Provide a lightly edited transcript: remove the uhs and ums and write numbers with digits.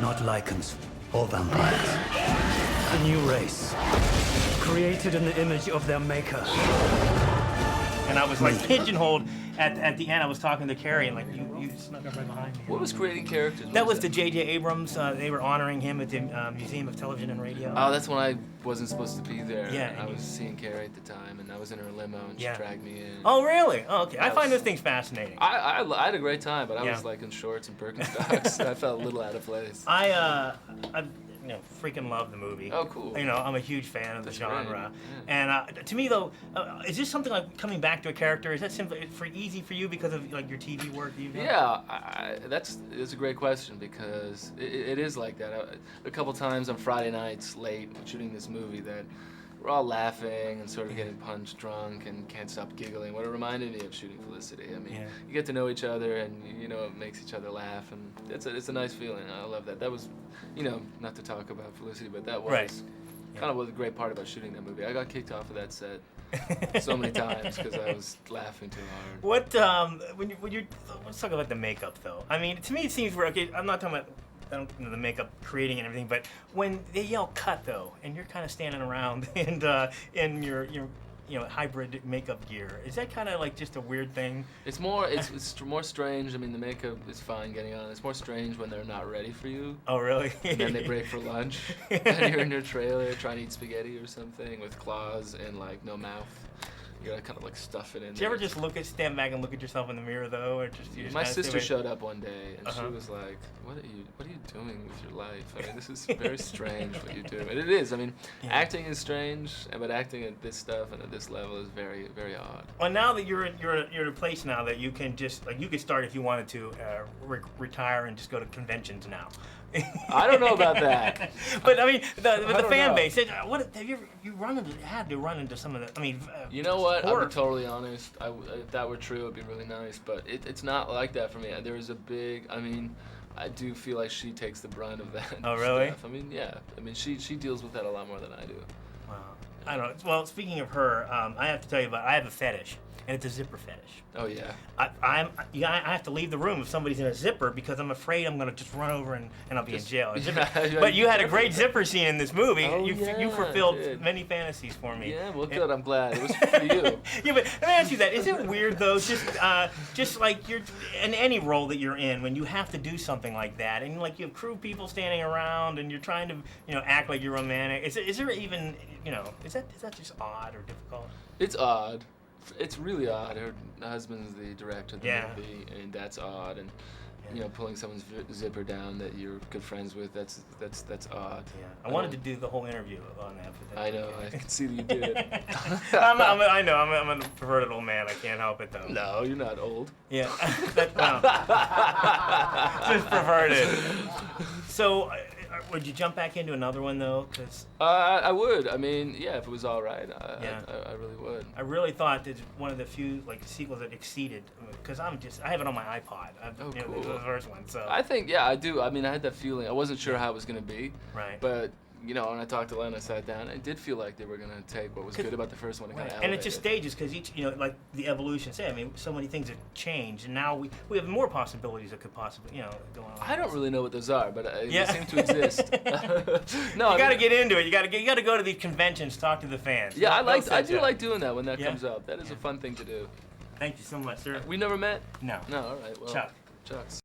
not lycans or vampires. A new race, created in the image of their maker. And I was like pigeonholed at the end. I was talking to Carrie and like, you snuck up right behind me. What was creating characters? That was the J.J. Abrams. They were honoring him at the Museum of Television and Radio. Oh, that's when I wasn't supposed to be there. Yeah. I was seeing Carrie at the time, and I was in her limo, and she dragged me in. Oh, really? Oh, okay. I find those things fascinating. I had a great time, but I was like in shorts and Birkenstocks. I felt a little out of place. I freaking love the movie. Oh, cool. You know, I'm a huge fan of the genre. Yeah. And to me, though, is this something like coming back to a character? Is that simply easy for you because of like your TV work you've done? Yeah, that's a great question because it is like that. A couple times on Friday nights late shooting this movie that we're all laughing and sort of getting punch drunk and can't stop giggling. What it reminded me of shooting Felicity. I mean, you get to know each other and you know it makes each other laugh, and it's a nice feeling. I love that. That was, you know, not to talk about Felicity, but that was kind of was a great part about shooting that movie. I got kicked off of that set so many times because I was laughing too hard. What let's talk about the makeup though. I mean, to me it seems okay. I'm not talking about the makeup creating and everything, but when they yell cut though, and you're kind of standing around and in your hybrid makeup gear, is that kind of like just a weird thing? It's more strange. I mean, the makeup is fine getting on. It's more strange when they're not ready for you. Oh, really? And then they break for lunch, and you're in your trailer trying to eat spaghetti or something with claws and like no mouth. You gotta kind of like stuff it in. Did you ever just stand back and look at yourself in the mirror though, or just? My sister showed up one day and she was like, "What are you doing with your life? I mean, this is very strange what you do." And it is. I mean, acting is strange, but acting at this stuff and at this level is very, very odd. Well, now that you're at a place now that you can just like you could start if you wanted to retire and just go to conventions now. I don't know about that. But I mean, the fan base. What have you had to run into some of the? I mean, you know what? I'll be totally honest. If that were true, it'd be really nice. But it's not like that for me. There is a big. I mean, I do feel like she takes the brunt of that. Oh, really? Stuff. I mean, yeah. I mean, she deals with that a lot more than I do. Wow. I don't know. Well, speaking of her, I have to tell you I have a fetish, and it's a zipper fetish. Oh yeah. I have to leave the room if somebody's in a zipper because I'm afraid I'm gonna just run over and I'll be in jail. But you had a great zipper scene in this movie. Oh, you fulfilled many fantasies for me. Yeah, well, good. I'm glad it was for you. Yeah, but let me ask you that: is it weird though, just like you're in any role that you're in, when you have to do something like that, and like you have crew people standing around, and you're trying to act like you're romantic? Is there even is that just odd or difficult? It's odd. It's really odd. Her husband's the director of the movie, and that's odd. And pulling someone's zipper down that you're good friends with, that's odd. Yeah, I wanted to do the whole interview on that. But I know. I can see that you did. I know. I'm a perverted old man. I can't help it though. No, you're not old. Yeah, just perverted. So. Would you jump back into another one though? Cause I would. I mean, yeah, if it was all right, I really would. I really thought that one of the few sequels that exceeded, because I have it on my iPod. Cool. The first one. So I think I do. I mean, I had that feeling. I wasn't sure how it was gonna be. Right. But when I talked to Len, I sat down. I did feel like they were gonna take what was good about the first one and kind of elevate it. And it just stages because each, like the evolution. I mean, so many things have changed, and now we have more possibilities that could possibly, go on. I don't really know what those are, but they seem to exist. No, you got to get into it. You got to go to these conventions, talk to the fans. Yeah, I do like doing that when that comes up. That is a fun thing to do. Thank you so much, sir. We never met? No. No. All right. Well, Chuck. Chucks.